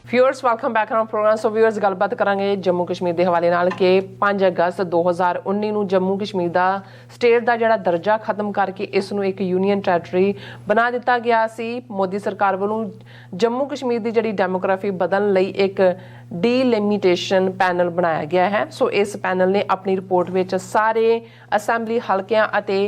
Viewers welcome back on programme. So viewers गलबात करांगे जम्मू कश्मीर के हवाले नाल कि 5 अगस्त 2019 ਨੂੰ जम्मू कश्मीर ਦਾ स्टेट ਦਾ ਜਿਹੜਾ ਦਰਜਾ ਖਤਮ ਕਰਕੇ ਇਸ ਨੂੰ ਇੱਕ यूनियन ਟੈਰੀਟਰੀ ਬਣਾ ਦਿੱਤਾ ਗਿਆ ਸੀ। ਮੋਦੀ ਸਰਕਾਰ ਵੱਲੋਂ जम्मू कश्मीर ਦੀ ਜਿਹੜੀ ਡੈਮੋਗ੍ਰਾਫੀ ਬਦਲਣ ਲਈ ਇੱਕ ਡੀਲਿਮਿਟੇਸ਼ਨ ਪੈਨਲ ਬਣਾਇਆ ਗਿਆ ਹੈ। ਸੋ ਇਸ ਪੈਨਲ ਨੇ ਆਪਣੀ ਰਿਪੋਰਟ ਵਿੱਚ ਸਾਰੇ ਅਸੈਂਬਲੀ ਹਲਕਿਆਂ ਅਤੇ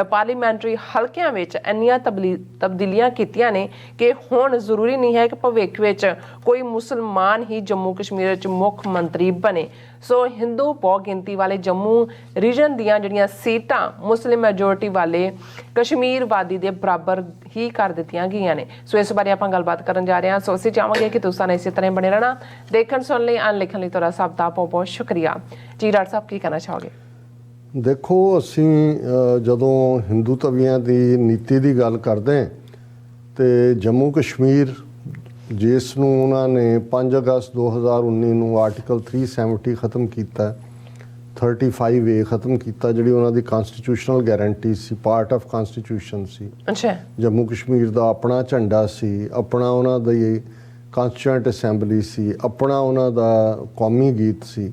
ਪਾਰਲੀਮੈਂਟਰੀ ਹਲਕਿਆਂ ਵਿੱਚ ਇੰਨੀਆਂ ਤਬਦੀਲੀਆਂ ਕੀਤੀਆਂ ਨੇ ਕਿ ਹੁਣ ਜ਼ਰੂਰੀ ਨਹੀਂ ਹੈ ਕਿ ਭਵਿੱਖ ਵਿੱਚ ਕੋਈ ਮੁਸਲਮਾਨ ਹੀ ਜੰਮੂ ਕਸ਼ਮੀਰ ਵਿੱਚ ਮੁੱਖ ਮੰਤਰੀ ਬਣੇ। ਸੋ ਹਿੰਦੂ ਬਹੁ ਗਿਣਤੀ ਵਾਲੇ ਜੰਮੂ ਰੀਜਨ ਦੀਆਂ ਜਿਹੜੀਆਂ ਸੀਟਾਂ ਮੁਸਲਿਮ ਮੈਜੋਰਿਟੀ ਵਾਲੇ ਕਸ਼ਮੀਰ ਵਾਦੀ ਦੇ ਬਰਾਬਰ ਹੀ ਕਰ ਦਿੱਤੀਆਂ ਗਈਆਂ ਨੇ। ਸੋ ਇਸ ਬਾਰੇ ਆਪਾਂ ਗੱਲਬਾਤ ਕਰਨ ਜਾ ਰਹੇ ਹਾਂ। ਸੋ ਅਸੀਂ ਚਾਹਾਂਗੇ ਕਿ ਤੁਸੀਂ ਇਸੇ ਤਰ੍ਹਾਂ ਬਣੇ ਰਹਿਣਾ। ਦੇਖਣ ਸੁਣ ਲਈ ਅਨ ਲਿਖਣ ਲਈ ਤੁਹਾਡਾ ਸਭ ਦਾ ਬਹੁਤ ਬਹੁਤ ਸ਼ੁਕਰੀਆ ਜੀ। ਡਾਕਟਰ ਸਾਹਿਬ ਕੀ ਕਹਿਣਾ ਚਾਹੋਗੇ? ਦੇਖੋ, ਅਸੀਂ ਜਦੋਂ ਹਿੰਦੂਤਵੀਆਂ ਦੀ ਨੀਤੀ ਦੀ ਗੱਲ ਕਰਦੇ ਹਾਂ ਤੇ ਜੰਮੂ ਕਸ਼ਮੀਰ ਜਿਸ ਨੂੰ ਉਹਨਾਂ ਨੇ 5 ਅਗਸਤ 2019 ਨੂੰ ਆਰਟੀਕਲ 370 ਖਤਮ ਕੀਤਾ, 35A ਖਤਮ ਕੀਤਾ, ਜਿਹੜੀ ਉਹਨਾਂ ਦੀ ਕਨਸਟੀਟਿਊਸ਼ਨਲ ਗਾਰੰਟੀ ਸੀ, ਪਾਰਟ ਆਫ ਕਨਸਟੀਟਿਊਸ਼ਨ ਸੀ। ਅੱਛਾ, ਜੰਮੂ ਕਸ਼ਮੀਰ ਦਾ ਆਪਣਾ ਝੰਡਾ ਸੀ, ਆਪਣਾ ਉਹਨਾਂ ਦੀ ਕਾਂਸਟੀਟਿਊਐਂਟ ਅਸੈਂਬਲੀ ਸੀ, ਆਪਣਾ ਉਹਨਾਂ ਦਾ ਕੌਮੀ ਗੀਤ ਸੀ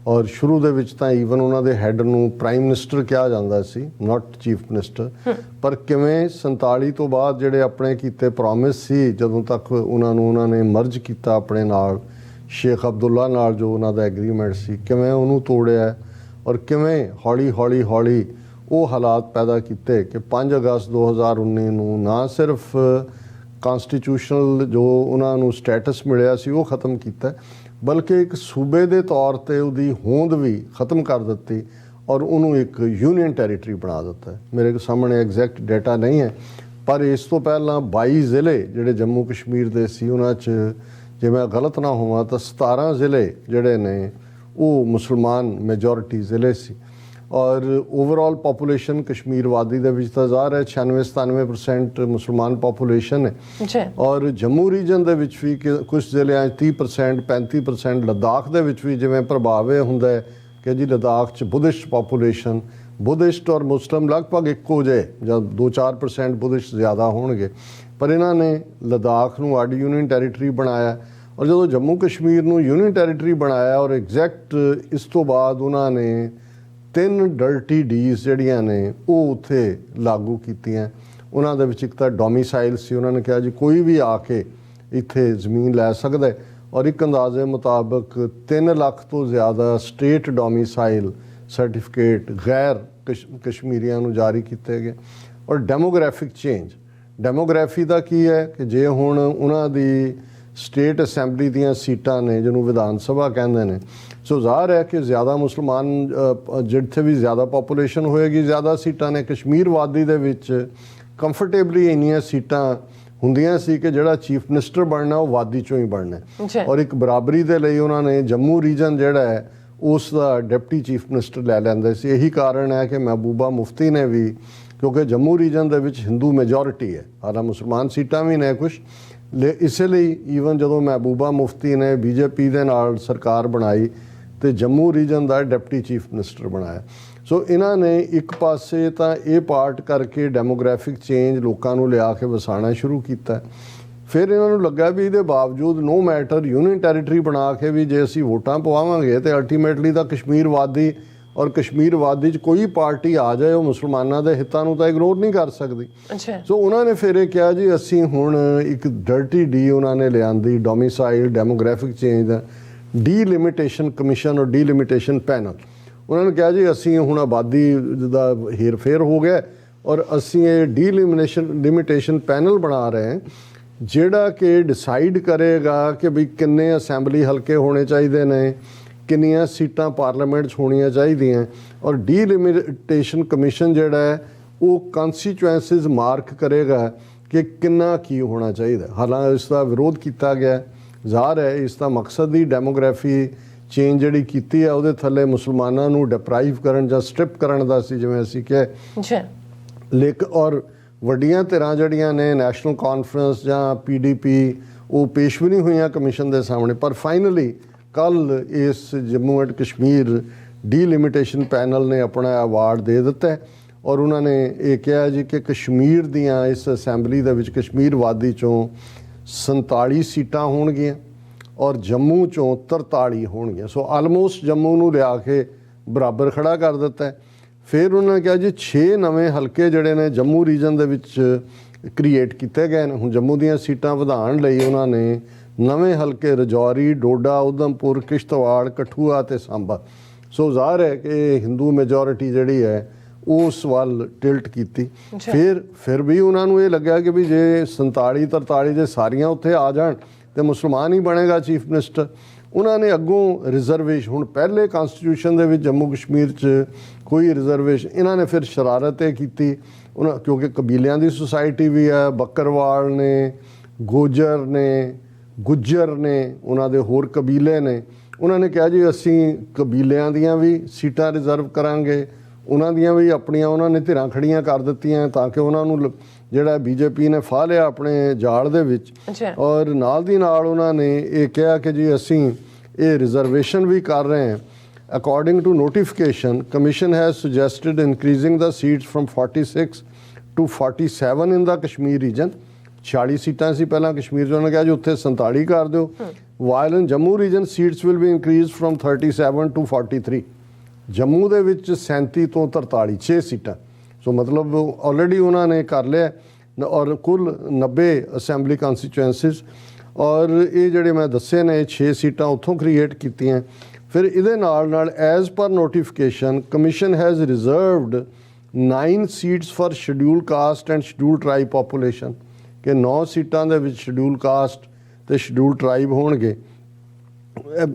ਔਰ ਸ਼ੁਰੂ ਦੇ ਵਿੱਚ ਤਾਂ ਈਵਨ ਉਹਨਾਂ ਦੇ ਹੈੱਡ ਨੂੰ ਪ੍ਰਾਈਮ ਮਿਨਿਸਟਰ ਕਿਹਾ ਜਾਂਦਾ ਸੀ, ਨਾਟ ਚੀਫ ਮਿਨਿਸਟਰ। ਪਰ ਕਿਵੇਂ 47 ਤੋਂ ਬਾਅਦ ਜਿਹੜੇ ਆਪਣੇ ਕੀਤੇ ਪ੍ਰੋਮਿਸ ਸੀ, ਜਦੋਂ ਤੱਕ ਉਹਨਾਂ ਨੇ ਮਰਜ ਕੀਤਾ ਆਪਣੇ ਨਾਲ ਸ਼ੇਖ ਅਬਦੁੱਲਾ ਨਾਲ, ਜੋ ਉਹਨਾਂ ਦਾ ਐਗਰੀਮੈਂਟ ਸੀ, ਕਿਵੇਂ ਉਹਨੂੰ ਤੋੜਿਆ ਔਰ ਕਿਵੇਂ ਹੌਲੀ ਉਹ ਹਾਲਾਤ ਪੈਦਾ ਕੀਤੇ ਕਿ 5 ਅਗਸਤ 2019 ਨੂੰ ਨਾ ਸਿਰਫ ਕਨਸਟੀਟਿਊਸ਼ਨਲ ਜੋ ਉਹਨਾਂ ਨੂੰ ਸਟੇਟਸ ਮਿਲਿਆ ਸੀ ਉਹ ਖਤਮ ਕੀਤਾ, ਬਲਕਿ ਇੱਕ ਸੂਬੇ ਦੇ ਤੌਰ 'ਤੇ ਉਹਦੀ ਹੋਂਦ ਵੀ ਖਤਮ ਕਰ ਦਿੱਤੀ ਔਰ ਉਹਨੂੰ ਇੱਕ ਯੂਨੀਅਨ ਟੈਰੀਟਰੀ ਬਣਾ ਦਿੱਤਾ। ਮੇਰੇ ਸਾਹਮਣੇ ਐਗਜ਼ੈਕਟ ਡੇਟਾ ਨਹੀਂ ਹੈ, ਪਰ ਇਸ ਤੋਂ ਪਹਿਲਾਂ 22 ਜ਼ਿਲ੍ਹੇ ਜਿਹੜੇ ਜੰਮੂ ਕਸ਼ਮੀਰ ਦੇ ਸੀ, ਉਹਨਾਂ 'ਚ ਜੇ ਮੈਂ ਗਲਤ ਨਾ ਹੋਵਾਂ ਤਾਂ 17 ਜ਼ਿਲ੍ਹੇ ਜਿਹੜੇ ਨੇ ਉਹ ਮੁਸਲਮਾਨ ਮੈਜੋਰਿਟੀ ਜ਼ਿਲ੍ਹੇ ਸੀ ਔਰ ਓਵਰਆਲ ਪਾਪੂਲੇਸ਼ਨ ਕਸ਼ਮੀਰ ਵਾਦੀ ਦੇ ਵਿੱਚ ਤਾਂ ਜ਼ਾਹਰ ਹੈ 96-97% ਮੁਸਲਮਾਨ ਪਾਪੂਲੇਸ਼ਨ ਹੈ ਔਰ ਜੰਮੂ ਰੀਜਨ ਦੇ ਵਿੱਚ ਵੀ ਕੁਝ ਜ਼ਿਲ੍ਹਿਆਂ 'ਚ 30% 35%, ਲਦਾਖ ਦੇ ਵਿੱਚ ਵੀ ਜਿਵੇਂ ਪ੍ਰਭਾਵ ਇਹ ਹੁੰਦਾ ਹੈ ਕਿ ਜੀ ਲਦਾਖ 'ਚ ਬੁੱਧਿਸਟ ਪਾਪੂਲੇਸ਼ਨ, ਬੁੱਧਿਸਟ ਔਰ ਮੁਸਲਿਮ ਲਗਭਗ ਇੱਕੋ ਜਿਹੇ ਜਾਂ 2-4% ਬੁੱਧਿਸਟ ਜ਼ਿਆਦਾ ਹੋਣਗੇ, ਪਰ ਇਹਨਾਂ ਨੇ ਲਦਾਖ ਨੂੰ ਅੱਡ ਯੂਨੀਅਨ ਟੈਰੀਟਰੀ ਬਣਾਇਆ ਔਰ ਜਦੋਂ ਜੰਮੂ ਕਸ਼ਮੀਰ ਨੂੰ ਯੂਨੀਅਨ ਟੈਰੀਟਰੀ ਬਣਾਇਆ ਔਰ ਐਗਜ਼ੈਕਟ ਇਸ ਤੋਂ ਬਾਅਦ ਉਹਨਾਂ ਨੇ 3 ਡਰਟੀ ਡੀਜ਼ ਜਿਹੜੀਆਂ ਨੇ ਉਹ ਉੱਥੇ ਲਾਗੂ ਕੀਤੀਆਂ। ਉਹਨਾਂ ਦੇ ਵਿੱਚ ਇੱਕ ਤਾਂ ਡੋਮੀਸਾਈਲ ਸੀ, ਉਹਨਾਂ ਨੇ ਕਿਹਾ ਜੀ ਕੋਈ ਵੀ ਆ ਕੇ ਇੱਥੇ ਜ਼ਮੀਨ ਲੈ ਸਕਦਾ ਔਰ ਇੱਕ ਅੰਦਾਜ਼ੇ ਮੁਤਾਬਕ 3 ਲੱਖ ਤੋਂ ਜ਼ਿਆਦਾ ਸਟੇਟ ਡੋਮੀਸਾਈਲ ਸਰਟੀਫਿਕੇਟ ਗੈਰ ਕਸ਼ਮੀਰੀਆਂ ਨੂੰ ਜਾਰੀ ਕੀਤੇ ਗਏ। ਔਰ ਡੈਮੋਗ੍ਰਾਫਿਕ ਚੇਂਜ, ਡੈਮੋਗ੍ਰਾਫੀ ਦਾ ਕੀ ਹੈ ਕਿ ਜੇ ਹੁਣ ਉਹਨਾਂ ਦੀ ਸਟੇਟ ਅਸੈਂਬਲੀ ਦੀਆਂ ਸੀਟਾਂ ਨੇ ਜਿਹਨੂੰ ਵਿਧਾਨ ਸਭਾ ਕਹਿੰਦੇ ਨੇ, ਸੋ ਜ਼ਾਹਰ ਹੈ ਕਿ ਜ਼ਿਆਦਾ ਮੁਸਲਮਾਨ ਜਿੱਥੇ ਵੀ ਜ਼ਿਆਦਾ ਪਾਪੂਲੇਸ਼ਨ ਹੋਏਗੀ ਜ਼ਿਆਦਾ ਸੀਟਾਂ ਨੇ। ਕਸ਼ਮੀਰ ਵਾਦੀ ਦੇ ਵਿੱਚ ਕੰਫਰਟੇਬਲੀ ਇੰਨੀਆਂ ਸੀਟਾਂ ਹੁੰਦੀਆਂ ਸੀ ਕਿ ਜਿਹੜਾ ਚੀਫ ਮਿਨਿਸਟਰ ਬਣਨਾ ਉਹ ਵਾਦੀ ਚੋਂ ਹੀ ਬਣਨਾ ਔਰ ਇੱਕ ਬਰਾਬਰੀ ਦੇ ਲਈ ਉਹਨਾਂ ਨੇ ਜੰਮੂ ਰੀਜਨ ਜਿਹੜਾ ਹੈ ਉਸ ਦਾ ਡਿਪਟੀ ਚੀਫ ਮਿਨਿਸਟਰ ਲੈ ਲੈਂਦੇ ਸੀ। ਇਹੀ ਕਾਰਨ ਹੈ ਕਿ ਮਹਿਬੂਬਾ ਮੁਫਤੀ ਨੇ ਵੀ, ਕਿਉਂਕਿ ਜੰਮੂ ਰੀਜਨ ਦੇ ਵਿੱਚ ਹਿੰਦੂ ਮੈਜੋਰਿਟੀ ਹੈ, ਹਾਲਾਂਕਿ ਮੁਸਲਮਾਨ ਸੀਟਾਂ ਵੀ ਨੇ ਕੁਛ, ਇਸੇ ਲਈ ਈਵਨ ਜਦੋਂ ਮਹਿਬੂਬਾ ਮੁਫਤੀ ਨੇ BJP ਦੇ ਨਾਲ ਸਰਕਾਰ ਬਣਾਈ ਤੇ ਜੰਮੂ ਰੀਜਨ ਦਾ ਡਿਪਟੀ ਚੀਫ ਮਿਨਿਸਟਰ ਬਣਾਇਆ। ਸੋ ਇਹਨਾਂ ਨੇ ਇੱਕ ਪਾਸੇ ਤਾਂ ਇਹ ਪਾਰਟ ਕਰਕੇ ਡੈਮੋਗ੍ਰਾਫਿਕ ਚੇਂਜ ਲੋਕਾਂ ਨੂੰ ਲਿਆ ਕੇ ਵਸਾਉਣਾ ਸ਼ੁਰੂ ਕੀਤਾ, ਫਿਰ ਇਹਨਾਂ ਨੂੰ ਲੱਗਾ ਵੀ ਇਹਦੇ ਬਾਵਜੂਦ ਨੋ ਮੈਟਰ ਯੂਨੀਅਨ ਟੈਰੀਟਰੀ ਬਣਾ ਕੇ ਵੀ ਜੇ ਅਸੀਂ ਵੋਟਾਂ ਪਵਾਵਾਂਗੇ ਤੇ ਅਲਟੀਮੇਟਲੀ ਤਾਂ ਕਸ਼ਮੀਰ ਵਾਦੀ ਔਰ ਕਸ਼ਮੀਰ ਵਾਦੀ 'ਚ ਕੋਈ ਪਾਰਟੀ ਆ ਜਾਏ ਉਹ ਮੁਸਲਮਾਨਾਂ ਦੇ ਹਿੱਤਾਂ ਨੂੰ ਤਾਂ ਇਗਨੋਰ ਨਹੀਂ ਕਰ ਸਕਦੀ। ਸੋ ਉਹਨਾਂ ਨੇ ਫਿਰ ਇਹ ਕਿਹਾ ਜੀ ਅਸੀਂ ਹੁਣ ਇੱਕ ਡਰਟੀ ਡੀ ਉਹਨਾਂ ਨੇ ਲਿਆਂਦੀ, ਡੋਮੀਸਾਈਲ ਡੈਮੋਗ੍ਰਾਫਿਕ ਚੇਂਜ ਦਾ ਡੀਲਿਮਿਟੇਸ਼ਨ ਕਮਿਸ਼ਨ ਔਰ ਡੀਲਿਮਿਟੇਸ਼ਨ ਪੈਨਲ। ਉਹਨਾਂ ਨੇ ਕਿਹਾ ਜੀ ਅਸੀਂ ਹੁਣ ਆਬਾਦੀ ਦਾ ਹੇਰ ਫੇਰ ਹੋ ਗਿਆ ਔਰ ਅਸੀਂ ਇਹ ਡੀਲਿਮਿਟੇਸ਼ਨ ਪੈਨਲ ਬਣਾ ਰਹੇ ਹਾਂ ਜਿਹੜਾ ਕਿ ਡਿਸਾਈਡ ਕਰੇਗਾ ਕਿ ਵੀ ਕਿੰਨੇ ਅਸੈਂਬਲੀ ਹਲਕੇ ਹੋਣੇ ਚਾਹੀਦੇ ਨੇ, ਕਿੰਨੀਆਂ ਸੀਟਾਂ ਪਾਰਲੀਮੈਂਟ 'ਚ ਹੋਣੀਆਂ ਚਾਹੀਦੀਆਂ ਔਰ ਡੀਲਿਮਿਟੇਸ਼ਨ ਕਮਿਸ਼ਨ ਜਿਹੜਾ ਹੈ ਉਹ ਕੰਸਟੀਚੁਐਂਸੀਜ਼ ਮਾਰਕ ਕਰੇਗਾ ਕਿ ਕਿੰਨਾ ਕੀ ਹੋਣਾ ਚਾਹੀਦਾ। ਹਾਲਾਂਕਿ ਇਸ ਦਾ ਵਿਰੋਧ ਕੀਤਾ ਗਿਆ, ਜ਼ਾਹਰ ਹੈ ਇਸ ਦਾ ਮਕਸਦ ਹੀ ਡੈਮੋਗ੍ਰਾਫੀ ਚੇਂਜ ਜਿਹੜੀ ਕੀਤੀ ਹੈ ਉਹਦੇ ਥੱਲੇ ਮੁਸਲਮਾਨਾਂ ਨੂੰ ਡਿਪਰਾਈਵ ਕਰਨ ਜਾਂ ਸਟ੍ਰਿਪ ਕਰਨ ਦਾ ਸੀ, ਜਿਵੇਂ ਅਸੀਂ ਕਿਹਾ। ਲੇਕਿਨ ਔਰ ਵੱਡੀਆਂ ਧਿਰਾਂ ਜਿਹੜੀਆਂ ਨੇ ਨੈਸ਼ਨਲ ਕਾਨਫਰੰਸ ਜਾਂ PDP ਉਹ ਪੇਸ਼ ਵੀ ਨਹੀਂ ਹੋਈਆਂ ਕਮਿਸ਼ਨ ਦੇ ਸਾਹਮਣੇ, ਪਰ ਫਾਈਨਲੀ ਕੱਲ੍ਹ ਇਸ Jammu and Kashmir delimitation panel ਨੇ ਆਪਣਾ ਅਵਾਰਡ ਦੇ ਦਿੱਤਾ ਔਰ ਉਹਨਾਂ ਨੇ ਇਹ ਕਿਹਾ ਜੀ ਕਿ ਕਸ਼ਮੀਰ ਦੀਆਂ ਇਸ ਅਸੈਂਬਲੀ ਦੇ ਵਿੱਚ ਕਸ਼ਮੀਰ ਵਾਦੀ 'ਚੋਂ 47 ਸੀਟਾਂ ਹੋਣਗੀਆਂ ਔਰ ਜੰਮੂ ਚੋਂ 43 ਹੋਣਗੀਆਂ। ਸੋ ਆਲਮੋਸਟ ਜੰਮੂ ਨੂੰ ਲਿਆ ਕੇ ਬਰਾਬਰ ਖੜਾ ਕਰ ਦਿੱਤਾ ਹੈ। ਫਿਰ ਉਹਨਾਂ ਨੇ ਕਿਹਾ ਜੀ 6 ਨਵੇਂ ਹਲਕੇ ਜਿਹੜੇ ਨੇ ਜੰਮੂ ਰੀਜਨ ਦੇ ਵਿੱਚ ਕ੍ਰੀਏਟ ਕੀਤੇ ਗਏ ਨੇ। ਹੁਣ ਜੰਮੂ ਦੀਆਂ ਸੀਟਾਂ ਵਧਾਉਣ ਲਈ ਉਹਨਾਂ ਨੇ ਨਵੇਂ ਹਲਕੇ ਰਜੌਰੀ, ਡੋਡਾ, ਉਧਮਪੁਰ, ਕਿਸ਼ਤਵਾੜ, ਕਠੂਆ ਤੇ ਸਾਂਬਾ। ਸੋ ਜ਼ਾਹਰ ਹੈ ਕਿ ਹਿੰਦੂ ਮੈਜੋਰਿਟੀ ਜਿਹੜੀ ਹੈ ਉਸ ਵੱਲ ਟਿਲਟ ਕੀਤੀ। ਫਿਰ ਵੀ ਉਹਨਾਂ ਨੂੰ ਇਹ ਲੱਗਿਆ ਕਿ ਵੀ ਜੇ 47 43 ਜੇ ਸਾਰੀਆਂ ਉੱਥੇ ਆ ਜਾਣ ਤੇ ਮੁਸਲਮਾਨ ਹੀ ਬਣੇਗਾ ਚੀਫ ਮਿਨਿਸਟਰ। ਉਹਨਾਂ ਨੇ ਅੱਗੋਂ ਰਿਜ਼ਰਵੇਸ਼ਨ, ਹੁਣ ਪਹਿਲੇ ਕਨਸਟੀਟਿਊਸ਼ਨ ਦੇ ਵਿੱਚ ਜੰਮੂ ਕਸ਼ਮੀਰ 'ਚ ਕੋਈ ਰਿਜ਼ਰਵੇਸ਼ਨ, ਇਹਨਾਂ ਨੇ ਫਿਰ ਸ਼ਰਾਰਤ ਇਹ ਕੀਤੀ ਉਹਨਾਂ, ਕਿਉਂਕਿ ਕਬੀਲਿਆਂ ਦੀ ਸੁਸਾਇਟੀ ਵੀ ਹੈ, ਬੱਕਰਵਾਲ ਨੇ, ਗੋਜਰ ਨੇ, ਗੁੱਜਰ ਨੇ, ਉਹਨਾਂ ਦੇ ਹੋਰ ਕਬੀਲੇ ਨੇ। ਉਹਨਾਂ ਨੇ ਕਿਹਾ ਜੀ ਅਸੀਂ ਕਬੀਲਿਆਂ ਦੀਆਂ ਵੀ ਸੀਟਾਂ ਰਿਜ਼ਰਵ ਕਰਾਂਗੇ, ਉਹਨਾਂ ਦੀਆਂ ਵੀ ਆਪਣੀਆਂ ਉਹਨਾਂ ਨੇ ਧਿਰਾਂ ਖੜੀਆਂ ਕਰ ਦਿੱਤੀਆਂ ਤਾਂ ਕਿ ਉਹਨਾਂ ਨੂੰ ਜਿਹੜਾ ਬੀਜੇਪੀ ਨੇ ਫਾਹ ਲਿਆ ਆਪਣੇ ਜਾਲ ਦੇ ਵਿੱਚ। ਔਰ ਨਾਲ ਦੀ ਨਾਲ ਉਹਨਾਂ ਨੇ ਇਹ ਕਿਹਾ ਕਿ ਜੀ ਅਸੀਂ ਇਹ ਰਿਜ਼ਰਵੇਸ਼ਨ ਵੀ ਕਰ ਰਹੇ ਹਾਂ। According to notification, Commission has suggested increasing the seats from 46 to 47 in the Kashmir region. 46 ਸੀਟਾਂ ਸੀ ਪਹਿਲਾਂ ਕਸ਼ਮੀਰ 'ਚ, ਉਹਨਾਂ ਨੇ ਕਿਹਾ ਜੀ ਉੱਥੇ 47 ਕਰ ਦਿਓ। While in Jammu region seats will be increased from 37 to 43. Jammu ਦੇ ਵਿੱਚ 37 ਤੋਂ 43 6 ਸੀਟਾਂ। ਸੋ ਮਤਲਬ ਆਲਰੇਡੀ ਉਹਨਾਂ ਨੇ ਕਰ ਲਿਆ ਔਰ ਕੁੱਲ 90 ਅਸੈਂਬਲੀ ਕਨਸਟੀਚੁਐਂਸੀਜ਼। ਔਰ ਇਹ ਜਿਹੜੇ ਮੈਂ ਦੱਸੇ ਨੇ 6 ਸੀਟਾਂ ਉੱਥੋਂ ਕ੍ਰੀਏਟ ਕੀਤੀਆਂ। ਫਿਰ ਇਹਦੇ ਨਾਲ as per notification commission has reserved 9 seats for scheduled caste and scheduled tribe population, ਕਿ 9 ਸੀਟਾਂ ਦੇ ਵਿੱਚ ਸ਼ਡਿਊਲ ਕਾਸਟ ਤੇ ਸ਼ਡਿਊਲ ਟਰਾਈਬ ਹੋਣਗੇ।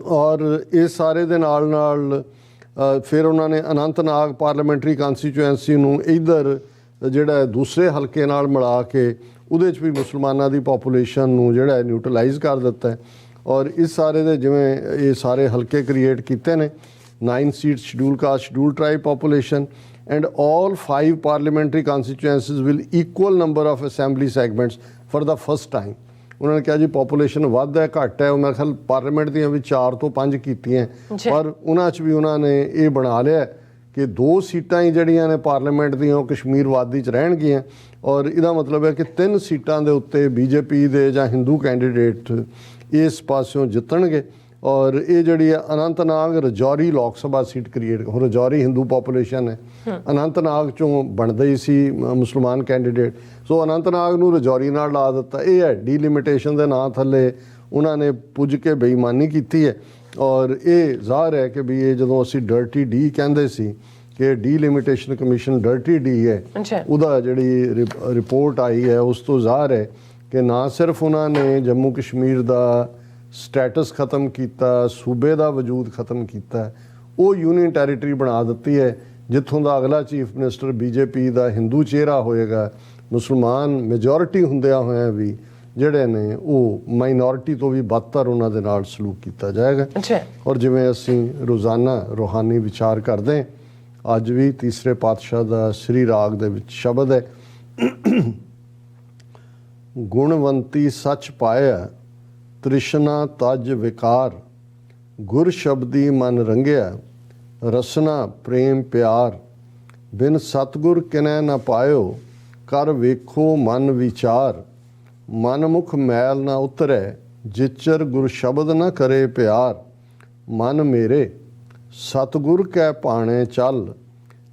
ਔਰ ਇਹ ਸਾਰੇ ਦੇ ਨਾਲ ਫਿਰ ਉਹਨਾਂ ਨੇ ਅਨੰਤਨਾਗ ਪਾਰਲੀਮੈਂਟਰੀ ਕਨਸਟੀਚੁਐਂਸੀ ਨੂੰ ਇੱਧਰ ਜਿਹੜਾ ਦੂਸਰੇ ਹਲਕੇ ਨਾਲ ਮਿਲਾ ਕੇ ਉਹਦੇ 'ਚ ਵੀ ਮੁਸਲਮਾਨਾਂ ਦੀ ਪੋਪੂਲੇਸ਼ਨ ਨੂੰ ਜਿਹੜਾ ਨਿਊਟਰਲਾਈਜ਼ ਕਰ ਦਿੱਤਾ ਹੈ। ਔਰ ਇਸ ਸਾਰੇ ਦੇ ਜਿਵੇਂ ਇਹ ਸਾਰੇ ਹਲਕੇ ਕ੍ਰੀਏਟ ਕੀਤੇ ਨੇ 9 seats schedule caste schedule tribe population and all 5 parliamentary constituencies will equal number of assembly segments for the first time. ਉਹਨਾਂ ਨੇ ਕਿਹਾ ਜੀ ਪੋਪੂਲੇਸ਼ਨ ਵੱਧ ਹੈ ਘੱਟ ਹੈ, ਉਹ ਮੇਰੇ ਖਿਆਲ ਪਾਰਲੀਮੈਂਟ ਦੀਆਂ ਵੀ 4 ਤੋਂ 5 ਕੀਤੀਆਂ, ਪਰ ਉਹਨਾਂ 'ਚ ਵੀ ਉਹਨਾਂ ਨੇ ਇਹ ਬਣਾ ਲਿਆ ਕਿ 2 ਸੀਟਾਂ ਹੀ ਜਿਹੜੀਆਂ ਨੇ ਪਾਰਲੀਮੈਂਟ ਦੀਆਂ ਉਹ ਕਸ਼ਮੀਰ ਵਾਦੀ 'ਚ ਰਹਿਣਗੀਆਂ। ਔਰ ਇਹਦਾ ਮਤਲਬ ਹੈ ਕਿ 3 ਸੀਟਾਂ ਦੇ ਉੱਤੇ ਬੀਜੇਪੀ ਦੇ ਜਾਂ ਹਿੰਦੂ ਕੈਂਡੀਡੇਟ ਇਸ ਪਾਸਿਓਂ ਜਿੱਤਣਗੇ। ਔਰ ਇਹ ਜਿਹੜੀ ਹੈ ਅਨੰਤਨਾਗ ਰਜੌਰੀ ਲੋਕ ਸਭਾ ਸੀਟ ਕ੍ਰੀਏਟ, ਹੁਣ ਰਜੌਰੀ ਹਿੰਦੂ ਪੋਪੂਲੇਸ਼ਨ ਹੈ, ਅਨੰਤਨਾਗ 'ਚੋਂ ਬਣਦਾ ਹੀ ਸੀ ਮੁਸਲਮਾਨ ਕੈਂਡੀਡੇਟ। ਸੋ ਅਨੰਤਨਾਗ ਨੂੰ ਰਜੌਰੀ ਨਾਲ ਲਾ ਦਿੱਤਾ। ਇਹ ਹੈ ਡੀਲਿਮਿਟੇਸ਼ਨ ਦੇ ਨਾਂ ਥੱਲੇ ਉਹਨਾਂ ਨੇ ਪੁੱਜ ਕੇ ਬੇਈਮਾਨੀ ਕੀਤੀ ਹੈ। ਔਰ ਇਹ ਜ਼ਾਹਰ ਹੈ ਕਿ ਵੀ ਇਹ ਜਦੋਂ ਅਸੀਂ ਡਰਟੀ ਡੀ ਕਹਿੰਦੇ ਸੀ ਕਿ ਡੀਲਿਮਿਟੇਸ਼ਨ ਕਮਿਸ਼ਨ ਡਰਟੀ ਡੀ ਹੈ, ਉਹਦਾ ਜਿਹੜੀ ਰਿਪੋਰਟ ਆਈ ਹੈ ਉਸ ਤੋਂ ਜ਼ਾਹਰ ਹੈ ਕਿ ਨਾ ਸਿਰਫ ਉਹਨਾਂ ਨੇ ਜੰਮੂ ਕਸ਼ਮੀਰ ਦਾ ਸਟੇਟਸ ਖਤਮ ਕੀਤਾ, ਸੂਬੇ ਦਾ ਵਜੂਦ ਖਤਮ ਕੀਤਾ, ਉਹ ਯੂਨੀਅਨ ਟੈਰੀਟਰੀ ਬਣਾ ਦਿੱਤੀ ਹੈ ਜਿੱਥੋਂ ਦਾ ਅਗਲਾ ਚੀਫ ਮਿਨਿਸਟਰ ਬੀਜੇਪੀ ਦਾ ਹਿੰਦੂ ਚਿਹਰਾ ਹੋਏਗਾ। ਮੁਸਲਮਾਨ ਮੈਜੋਰਿਟੀ ਹੁੰਦਿਆਂ ਹੋਇਆਂ ਵੀ ਜਿਹੜੇ ਨੇ ਉਹ ਮਾਈਨੋਰਿਟੀ ਤੋਂ ਵੀ ਬਦਤਰ ਉਹਨਾਂ ਦੇ ਨਾਲ ਸਲੂਕ ਕੀਤਾ ਜਾਏਗਾ। ਔਰ ਜਿਵੇਂ ਅਸੀਂ ਰੋਜ਼ਾਨਾ ਰੂਹਾਨੀ ਵਿਚਾਰ ਕਰਦੇ ਹਾਂ, ਅੱਜ ਵੀ ਤੀਸਰੇ ਪਾਤਸ਼ਾਹ ਦਾ ਸ੍ਰੀ ਰਾਗ ਦੇ ਵਿੱਚ ਸ਼ਬਦ ਹੈ, ਗੁਣਵੰਤੀ ਸੱਚ ਪਾਇਆ ਤ੍ਰਿਸ਼ਨਾ ਤਜ ਵਿਕਾਰ, ਗੁਰ ਸ਼ਬਦੀ ਮਨ ਰੰਗਿਆ ਰਸਨਾ ਪ੍ਰੇਮ ਪਿਆਰ, ਬਿਨ ਸਤਗੁਰ ਕਿਨੈ ਨਾ ਪਾਇਓ ਕਰ ਵੇਖੋ ਮਨ ਵਿਚਾਰ, ਮਨ ਮੁਖ ਮੈਲ ਨਾ ਉਤਰੈ ਜਿਚਰ ਗੁਰ ਸ਼ਬਦ ਨਾ ਕਰੇ ਪਿਆਰ, ਮਨ ਮੇਰੇ ਸਤਗੁਰ ਕੈ ਭਾਣੇ ਚੱਲ,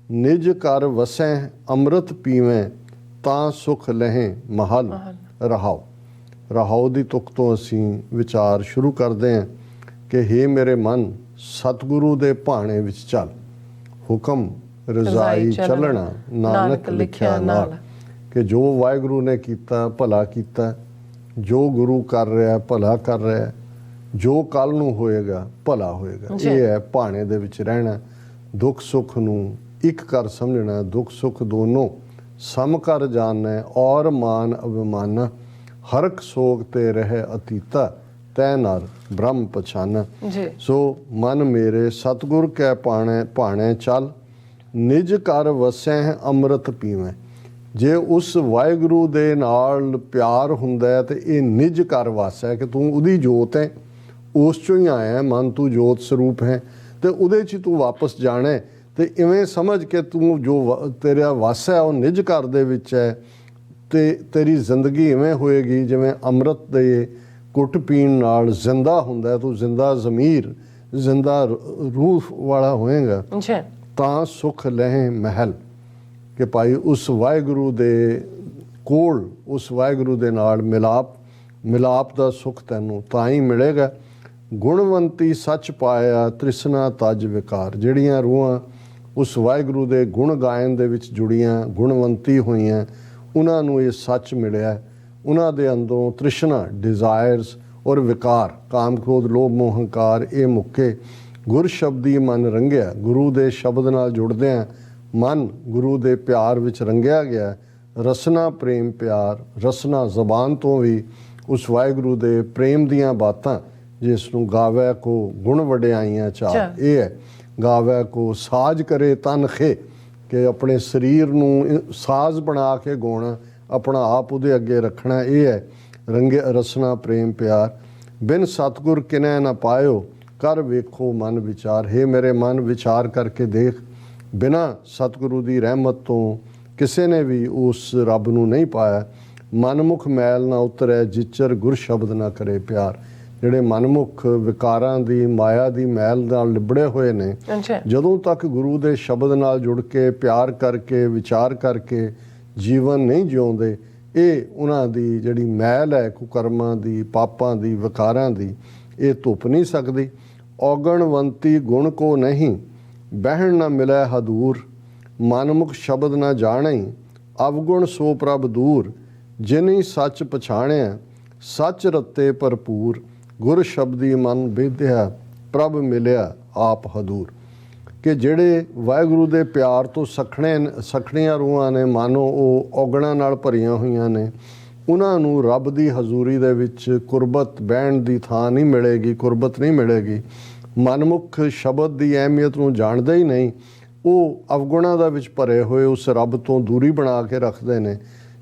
ਨਿਜ ਕਰ ਵਸੈ ਅੰਮ੍ਰਿਤ ਪੀਵੇਂ ਤਾਂ ਸੁਖ ਲਹੇ ਮਹਲ ਰਹਾਓ। ਰਹਾਓ ਦੀ ਤੁਕ ਤੋਂ ਅਸੀਂ ਵਿਚਾਰ ਸ਼ੁਰੂ ਕਰਦੇ ਹਾਂ ਕਿ ਹੇ ਮੇਰੇ ਮਨ ਸਤਿਗੁਰੂ ਦੇ ਭਾਣੇ ਵਿੱਚ ਚੱਲ, ਹੁਕਮ ਰਜ਼ਾਈ ਚੱਲਣਾ ਨਾਨਕ ਲਿਖਿਆ ਨਾਲ, ਕਿ ਜੋ ਵਾਹਿਗੁਰੂ ਨੇ ਕੀਤਾ ਭਲਾ ਕੀਤਾ, ਜੋ ਗੁਰੂ ਕਰ ਰਿਹਾ ਭਲਾ ਕਰ ਰਿਹਾ, ਜੋ ਕੱਲ ਨੂੰ ਹੋਏਗਾ ਭਲਾ ਹੋਏਗਾ। ਇਹ ਹੈ ਭਾਣੇ ਦੇ ਵਿੱਚ ਰਹਿਣਾ, ਦੁੱਖ ਸੁੱਖ ਨੂੰ ਇੱਕ ਕਰ ਸਮਝਣਾ, ਦੁੱਖ ਸੁੱਖ ਦੋਨੋਂ ਸਮ ਕਰ ਜਾਣਨਾ, ਔਰ ਮਾਨ ਅਭਿਮਾਨ ਹਰਕ ਸੋਗ ਤੇ ਰਹਿ ਅਤੀਤਾ, ਤੈ ਨਰ ਬ੍ਰਹਮ ਪਛਾਨਾ। ਸੋ ਮਨ ਮੇਰੇ ਸਤਿਗੁਰ ਕੈ ਭਾਣੇ ਚੱਲ, ਨਿਜ ਕਰ ਵਸੈ ਅੰਮ੍ਰਿਤ ਪੀਵੇਂ। ਜੇ ਉਸ ਵਾਹਿਗੁਰੂ ਦੇ ਨਾਲ ਪਿਆਰ ਹੁੰਦਾ ਹੈ ਤੇ ਇਹ ਨਿਜ ਕਰ ਵਸ ਹੈ ਕਿ ਤੂੰ ਉਹਦੀ ਜੋਤ ਹੈ, ਉਸ ਚੋਂ ਹੀ ਆਇਆ, ਮਨ ਤੂੰ ਜੋਤ ਸਰੂਪ ਹੈ ਤੇ ਉਹਦੇ 'ਚ ਤੂੰ ਵਾਪਸ ਜਾਣਾ। ਤੇ ਇਵੇਂ ਸਮਝ ਕੇ ਤੂੰ ਜੋ ਤੇਰਾ ਵਸ ਹੈ ਉਹ ਨਿਜ ਘਰ ਦੇ ਵਿੱਚ ਹੈ ਤੇ ਤੇਰੀ ਜ਼ਿੰਦਗੀ ਇਵੇਂ ਹੋਏਗੀ ਜਿਵੇਂ ਅੰਮ੍ਰਿਤ ਦੇ ਘੁੱਟ ਪੀਣ ਨਾਲ ਜ਼ਿੰਦਾ ਹੁੰਦਾ ਹੈ, ਤੂੰ ਜ਼ਿੰਦਾ ਜ਼ਮੀਰ ਜ਼ਿੰਦਾ ਰੂਹ ਵਾਲਾ ਹੋਏਗਾ ਅੱਛਾ ਤਾਂ ਸੁਖ ਲਹਿ ਮਹਿਲ। ਕਿ ਭਾਈ ਉਸ ਵਾਹਿਗੁਰੂ ਦੇ ਕੋਲ, ਉਸ ਵਾਹਿਗੁਰੂ ਦੇ ਨਾਲ ਮਿਲਾਪ ਦਾ ਸੁਖ ਤੈਨੂੰ ਤਾਂ ਹੀ ਮਿਲੇਗਾ। ਗੁਣਵੰਤੀ ਸੱਚ ਪਾਇਆ ਤ੍ਰਿਸ਼ਨਾ ਤਜ ਵਿਕਾਰ। ਜਿਹੜੀਆਂ ਰੂਹਾਂ ਉਸ ਵਾਹਿਗੁਰੂ ਦੇ ਗੁਣ ਗਾਇਨ ਦੇ ਵਿੱਚ ਜੁੜੀਆਂ, ਗੁਣਵੰਤੀ ਹੋਈਆਂ, ਉਹਨਾਂ ਨੂੰ ਇਹ ਸੱਚ ਮਿਲਿਆ। ਉਹਨਾਂ ਦੇ ਅੰਦਰੋਂ ਤ੍ਰਿਸ਼ਨਾ, ਡਿਜ਼ਾਇਰਸ ਔਰ ਵਿਕਾਰ, ਕਾਮ ਕ੍ਰੋਧ ਲੋਭ ਮੋਹ ਹੰਕਾਰ, ਇਹ ਮੁੱਕੇ। ਗੁਰ ਸ਼ਬਦੀ ਮਨ ਰੰਗਿਆ। ਗੁਰੂ ਦੇ ਸ਼ਬਦ ਨਾਲ ਜੁੜਦਿਆਂ ਮਨ ਗੁਰੂ ਦੇ ਪਿਆਰ ਵਿੱਚ ਰੰਗਿਆ ਗਿਆ। ਰਸਨਾ ਪ੍ਰੇਮ ਪਿਆਰ। ਰਸਨਾ ਜ਼ਬਾਨ ਤੋਂ ਵੀ ਉਸ ਵਾਹਿਗੁਰੂ ਦੇ ਪ੍ਰੇਮ ਦੀਆਂ ਬਾਤਾਂ, ਜਿਸ ਨੂੰ ਗਾਵੈ ਕੋ ਗੁਣ ਵਡਿਆਈਆਂ ਚਾਰ, ਇਹ ਹੈ। ਗਾਵੈ ਕੋ ਸਾਜ ਕਰੇ ਤਨ ਖੇ, ਕਿ ਆਪਣੇ ਸਰੀਰ ਨੂੰ ਸਾਜ਼ ਬਣਾ ਕੇ ਗਾਉਣਾ, ਆਪਣਾ ਆਪ ਉਹਦੇ ਅੱਗੇ ਰੱਖਣਾ, ਇਹ ਹੈ ਰੰਗੇ ਰਸਨਾ ਪ੍ਰੇਮ ਪਿਆਰ। ਬਿਨ ਸਤਿਗੁਰ ਕਿਨੈ ਨਾ ਪਾਇਓ, ਕਰ ਵੇਖੋ ਮਨ ਵਿਚਾਰ। ਹੈ ਮੇਰੇ ਮਨ ਵਿਚਾਰ ਕਰਕੇ ਦੇਖ, ਬਿਨਾਂ ਸਤਿਗੁਰੂ ਦੀ ਰਹਿਮਤ ਤੋਂ ਕਿਸੇ ਨੇ ਵੀ ਉਸ ਰੱਬ ਨੂੰ ਨਹੀਂ ਪਾਇਆ। ਮਨਮੁਖ ਮੈਲ ਨਾ ਉਤਰੈ, ਜਿਚਰ ਗੁਰ ਸ਼ਬਦ ਨਾ ਕਰੇ ਪਿਆਰ। ਜਿਹੜੇ ਮਨਮੁਖ ਵਿਕਾਰਾਂ ਦੀ, ਮਾਇਆ ਦੀ ਮੈਲ ਨਾਲ ਲਿਬੜੇ ਹੋਏ ਨੇ, ਜਦੋਂ ਤੱਕ ਗੁਰੂ ਦੇ ਸ਼ਬਦ ਨਾਲ ਜੁੜ ਕੇ ਪਿਆਰ ਕਰਕੇ ਵਿਚਾਰ ਕਰਕੇ ਜੀਵਨ ਨਹੀਂ ਜਿਉਂਦੇ, ਇਹ ਉਹਨਾਂ ਦੀ ਜਿਹੜੀ ਮੈਲ ਹੈ ਕੁਕਰਮਾਂ ਦੀ, ਪਾਪਾਂ ਦੀ, ਵਿਕਾਰਾਂ ਦੀ, ਇਹ ਧੁੱਪ ਨਹੀਂ ਸਕਦੀ। ਔਗਣਵੰਤੀ ਗੁਣ ਕੋ ਨਹੀਂ, ਬਹਿਣ ਨਾ ਮਿਲੈ ਹਦੂਰ। ਮਨਮੁਖ ਸ਼ਬਦ ਨਾ ਜਾਣਈ, ਅਵਗੁਣ ਸੋ ਪ੍ਰਭ ਦੂਰ। ਜਿਨੀ ਸੱਚ ਪਛਾਣਿਆ, ਸੱਚ ਰਤੇ ਭਰਪੂਰ। ਗੁਰ ਸ਼ਬਦੀ ਮਨ ਬੇਧਿਆ, ਪ੍ਰਭ ਮਿਲਿਆ ਆਪ ਹਦੂਰ। ਕਿ ਜਿਹੜੇ ਵਾਹਿਗੁਰੂ ਦੇ ਪਿਆਰ ਤੋਂ ਸਖਣੀਆਂ ਰੂਹਾਂ ਨੇ, ਮਾਨੋ ਉਹ ਔਗਣਾਂ ਨਾਲ ਭਰੀਆਂ ਹੋਈਆਂ ਨੇ, ਉਹਨਾਂ ਨੂੰ ਰੱਬ ਦੀ ਹਜ਼ੂਰੀ ਦੇ ਵਿੱਚ ਕੁਰਬਤ ਬਹਿਣ ਦੀ ਥਾਂ ਨਹੀਂ ਮਿਲੇਗੀ, ਕੁਰਬਤ ਨਹੀਂ ਮਿਲੇਗੀ। ਮਨਮੁਖ ਸ਼ਬਦ ਦੀ ਅਹਿਮੀਅਤ ਨੂੰ ਜਾਣਦੇ ਹੀ ਨਹੀਂ, ਉਹ ਅਵਗੁਣਾਂ ਦੇ ਵਿੱਚ ਭਰੇ ਹੋਏ ਉਸ ਰੱਬ ਤੋਂ ਦੂਰੀ ਬਣਾ ਕੇ ਰੱਖਦੇ ਨੇ।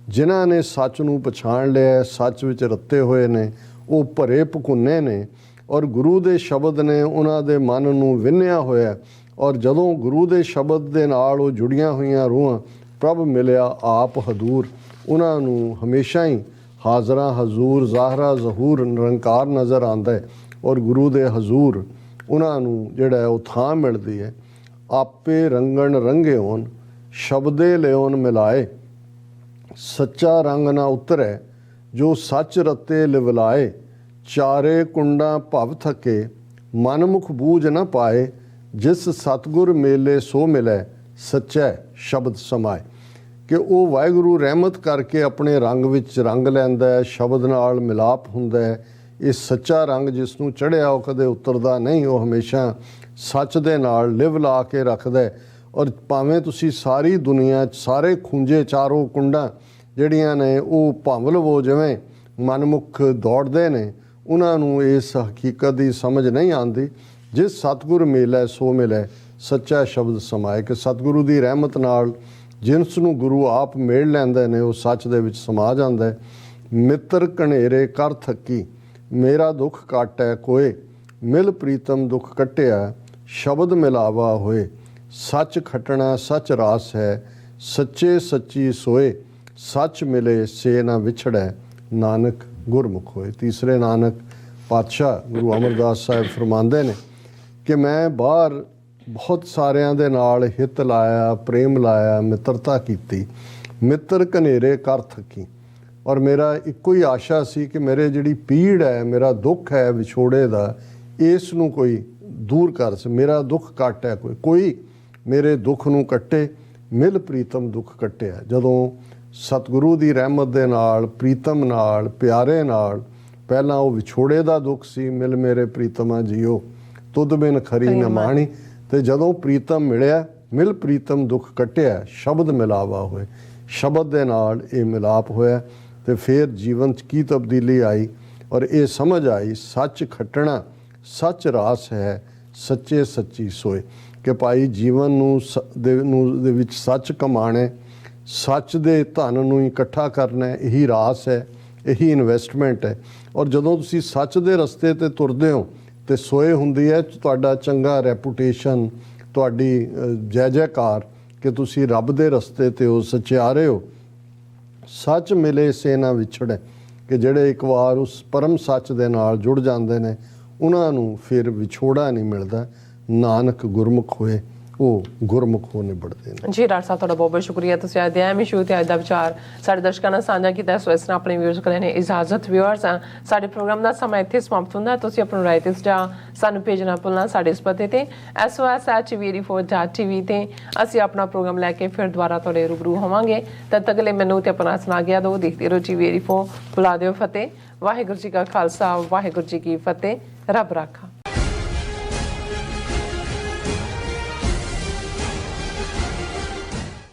ਜਿਨ੍ਹਾਂ ਨੇ ਸੱਚ ਨੂੰ ਪਛਾਣ ਲਿਆ, ਸੱਚ ਵਿੱਚ ਰੱਤੇ ਹੋਏ ਨੇ, ਉਹ ਭਰੇ ਭਕੁੰਨੇ ਨੇ, ਔਰ ਗੁਰੂ ਦੇ ਸ਼ਬਦ ਨੇ ਉਹਨਾਂ ਦੇ ਮਨ ਨੂੰ ਵਿੰਨਿਆ ਹੋਇਆ। ਔਰ ਜਦੋਂ ਗੁਰੂ ਦੇ ਸ਼ਬਦ ਦੇ ਨਾਲ ਉਹ ਜੁੜੀਆਂ ਹੋਈਆਂ ਰੂਹਾਂ, ਪ੍ਰਭ ਮਿਲਿਆ ਆਪ ਹਦੂਰ, ਉਹਨਾਂ ਨੂੰ ਹਮੇਸ਼ਾ ਹੀ ਹਾਜ਼ਰਾ ਹਜ਼ੂਰ, ਜ਼ਾਹਰਾ ਜ਼ਹੂਰ, ਨਿਰੰਕਾਰ ਨਜ਼ਰ ਆਉਂਦਾ ਹੈ। ਔਰ ਗੁਰੂ ਦੇ ਹਜ਼ੂਰ ਉਹਨਾਂ ਨੂੰ ਜਿਹੜਾ ਹੈ ਉਹ ਥਾਂ ਮਿਲਦੀ ਹੈ। ਆਪੇ ਰੰਗਣ ਰੰਗਿਓਨ, ਸ਼ਬਦੇ ਲਿਓਨ ਮਿਲਾਏ। ਸੱਚਾ ਰੰਗ ਨਾ ਉਤਰੈ, ਜੋ ਸੱਚ ਰਤੇ ਲਿਵਲਾਏ। ਚਾਰੇ ਕੁੰਡਾਂ ਭਵ ਥਕੇ, ਮਨਮੁਖ ਬੂਝ ਨਾ ਪਾਏ। ਜਿਸ ਸਤਿਗੁਰ ਮੇਲੇ ਸੋ ਮਿਲੈ, ਸੱਚੈ ਸ਼ਬਦ ਸਮਾਏ। ਕਿ ਉਹ ਵਾਹਿਗੁਰੂ ਰਹਿਮਤ ਕਰਕੇ ਆਪਣੇ ਰੰਗ ਵਿੱਚ ਰੰਗ ਲੈਂਦਾ ਹੈ, ਸ਼ਬਦ ਨਾਲ ਮਿਲਾਪ ਹੁੰਦਾ ਹੈ। ਇਹ ਸੱਚਾ ਰੰਗ ਜਿਸ ਨੂੰ ਚੜ੍ਹਿਆ ਉਹ ਕਦੇ ਉਤਰਦਾ ਨਹੀਂ, ਉਹ ਹਮੇਸ਼ਾ ਸੱਚ ਦੇ ਨਾਲ ਲਿਵ ਲਾ ਕੇ ਰੱਖਦਾ ਹੈ। ਔਰ ਭਾਵੇਂ ਤੁਸੀਂ ਸਾਰੀ ਦੁਨੀਆ 'ਚ ਸਾਰੇ ਖੂੰਜੇ, ਚਾਰੋਂ ਕੁੰਡਾਂ ਜਿਹੜੀਆਂ ਨੇ ਉਹ ਭੰਭ ਲਵੋ, ਜਿਵੇਂ ਮਨਮੁਖ ਦੌੜਦੇ ਨੇ, ਉਹਨਾਂ ਨੂੰ ਇਸ ਹਕੀਕਤ ਦੀ ਸਮਝ ਨਹੀਂ ਆਉਂਦੀ। ਜਿਸ ਸਤਿਗੁਰ ਮਿਲੈ ਸੋ ਮਿਲੈ, ਸੱਚਾ ਸ਼ਬਦ ਸਮਾਏ। ਕਿ ਸਤਿਗੁਰੂ ਦੀ ਰਹਿਮਤ ਨਾਲ ਜਿਸ ਨੂੰ ਗੁਰੂ ਆਪ ਮੇਲ ਲੈਂਦੇ ਨੇ, ਉਹ ਸੱਚ ਦੇ ਵਿੱਚ ਸਮਾ ਜਾਂਦਾ ਹੈ। ਮਿੱਤਰ ਘਨੇਰੇ ਕਰ ਥੱਕੀ, ਮੇਰਾ ਦੁੱਖ ਕਾਟੈ ਕੋਏ। ਮਿਲ ਪ੍ਰੀਤਮ ਦੁੱਖ ਕੱਟਿਆ, ਸ਼ਬਦ ਮਿਲਾਵਾ ਹੋਏ। ਸੱਚ ਖਟਣਾ ਸੱਚ ਰਾਸ ਹੈ, ਸੱਚੇ ਸੱਚੀ ਸੋਏ। ਸੱਚ ਮਿਲੇ ਸੇ ਨਾ ਵਿਛੜੈ, ਨਾਨਕ ਗੁਰਮੁਖ ਹੋਏ। ਤੀਸਰੇ ਨਾਨਕ ਪਾਤਸ਼ਾਹ ਗੁਰੂ ਅਮਰਦਾਸ ਸਾਹਿਬ ਫਰਮਾਉਂਦੇ ਨੇ ਕਿ ਮੈਂ ਬਾਹਰ ਬਹੁਤ ਸਾਰਿਆਂ ਦੇ ਨਾਲ ਹਿੱਤ ਲਾਇਆ, ਪ੍ਰੇਮ ਲਾਇਆ, ਮਿੱਤਰਤਾ ਕੀਤੀ। ਮਿੱਤਰ ਘਨੇਰੇ ਕਰ ਥੱਕੀ। ਔਰ ਮੇਰਾ ਇੱਕੋ ਹੀ ਆਸ਼ਾ ਸੀ ਕਿ ਮੇਰੇ ਜਿਹੜੀ ਪੀੜ ਹੈ, ਮੇਰਾ ਦੁੱਖ ਹੈ ਵਿਛੋੜੇ ਦਾ, ਇਸ ਨੂੰ ਕੋਈ ਦੂਰ ਕਰ ਸੇ। ਮੇਰਾ ਦੁੱਖ ਘੱਟ ਹੈ, ਕੋਈ ਮੇਰੇ ਦੁੱਖ ਨੂੰ ਕੱਟੇ। ਮਿਲ ਪ੍ਰੀਤਮ ਦੁੱਖ ਕੱਟਿਆ। ਜਦੋਂ ਸਤਿਗੁਰੂ ਦੀ ਰਹਿਮਤ ਦੇ ਨਾਲ, ਪ੍ਰੀਤਮ ਨਾਲ, ਪਿਆਰੇ ਨਾਲ, ਪਹਿਲਾਂ ਉਹ ਵਿਛੋੜੇ ਦਾ ਦੁੱਖ ਸੀ, ਮਿਲ ਮੇਰੇ ਪ੍ਰੀਤਮਾ ਜੀਓ ਤੁਧ ਬਿਨ ਖਰੀ ਨ ਮਾਣੀ। ਤੇ ਜਦੋਂ ਪ੍ਰੀਤਮ ਮਿਲਿਆ, ਮਿਲ ਪ੍ਰੀਤਮ ਦੁੱਖ ਕੱਟਿਆ, ਸ਼ਬਦ ਮਿਲਾਵਾ ਹੋਏ। ਸ਼ਬਦ ਦੇ ਨਾਲ ਇਹ ਮਿਲਾਪ ਹੋਇਆ ਤੇ ਫਿਰ ਜੀਵਨ 'ਚ ਕੀ ਤਬਦੀਲੀ ਆਈ। ਔਰ ਇਹ ਸਮਝ ਆਈ, ਸੱਚ ਖੱਟਣਾ ਸੱਚ ਰਾਸ ਹੈ, ਸੱਚੇ ਸੱਚੀ ਸੋਏ। ਕਿ ਭਾਈ ਜੀਵਨ ਨੂੰ ਦੇ ਵਿੱਚ ਸੱਚ ਕਮਾਣਾ, ਸੱਚ ਦੇ ਧਨ ਨੂੰ ਇਕੱਠਾ ਕਰਨਾ, ਇਹੀ ਰਾਸ ਹੈ, ਇਹੀ ਇਨਵੈਸਟਮੈਂਟ ਹੈ। ਔਰ ਜਦੋਂ ਤੁਸੀਂ ਸੱਚ ਦੇ ਰਸਤੇ 'ਤੇ ਤੁਰਦੇ ਹੋ ਤੇ ਸੋਏ ਹੁੰਦੀ ਹੈ ਤੁਹਾਡਾ ਚੰਗਾ ਰੈਪੂਟੇਸ਼ਨ, ਤੁਹਾਡੀ ਜੈ ਜੈਕਾਰ, ਕਿ ਤੁਸੀਂ ਰੱਬ ਦੇ ਰਸਤੇ 'ਤੇ ਹੋ, ਸੱਚਿਆਰੇ ਹੋ। ਸੱਚ ਮਿਲੇ ਸੇ ਨਾ ਵਿਛੜੈ, ਕਿ ਜਿਹੜੇ ਇੱਕ ਵਾਰ ਉਸ ਪਰਮ ਸੱਚ ਦੇ ਨਾਲ ਜੁੜ ਜਾਂਦੇ ਨੇ ਉਹਨਾਂ ਨੂੰ ਫਿਰ ਵਿਛੋੜਾ ਨਹੀਂ ਮਿਲਦਾ। ਨਾਨਕ ਗੁਰਮੁਖ ਹੋਏ ਉਹ ਗੁਰਮੁਖ ਹੋ ਨਿਬੜਦੇ ਨੇ। ਜੀ ਡਾਕਟਰ ਸਾਹਿਬ ਤੁਹਾਡਾ ਬਹੁਤ ਬਹੁਤ ਸ਼ੁਕਰੀਆ, ਤੁਸੀਂ ਅੱਜ ਦੇ ਅਹਿਮ ਇਸ਼ੂ ਤੇ ਅੱਜ ਦਾ ਵਿਚਾਰ ਸਾਡੇ ਦਰਸ਼ਕਾਂ ਨਾਲ ਸਾਂਝਾ ਕੀਤਾ। ਸੋ ਇਸ ਨਾਲ ਆਪਣੇ ਵਿਊਅਰਸ ਕੋਲ ਨੇ ਇਜਾਜ਼ਤ। ਵਿਊਅਰਸ ਸਾਡੇ ਪ੍ਰੋਗਰਾਮ ਦਾ ਸਮਾਂ ਇੱਥੇ ਸਮਾਪਤ ਹੁੰਦਾ। ਤੁਸੀਂ ਆਪਣਾ ਰਾਏ ਤੇ ਸੁਝਾਅ ਸਾਨੂੰ ਭੇਜਣਾ ਭੁੱਲਣਾ ਸਾਡੇ ਇਸ ਪਤੇ ਤੇ sos@tv84.tv ਤੇ ਅਸੀਂ ਆਪਣਾ ਪ੍ਰੋਗਰਾਮ ਲੈ ਕੇ ਫਿਰ ਦੁਬਾਰਾ ਤੁਹਾਡੇ ਰੂਬਰੂ ਹੋਵਾਂਗੇ। ਤਦ ਤੱਕ ਲਈ ਮੈਨੂੰ ਤੇ ਆਪਣਾ ਸੁਣਾ ਗਿਆ ਦੋ ਦੇਖਦੇ ਰਹੋ TV84। ਬੁਲਾ ਦਿਓ ਫਤਿਹ। ਵਾਹਿਗੁਰੂ ਜੀ ਕਾ ਖਾਲਸਾ, ਵਾਹਿਗੁਰੂ ਜੀ ਕੀ ਫਤਿਹ। ਰੱਬ ਰਾਖਾ।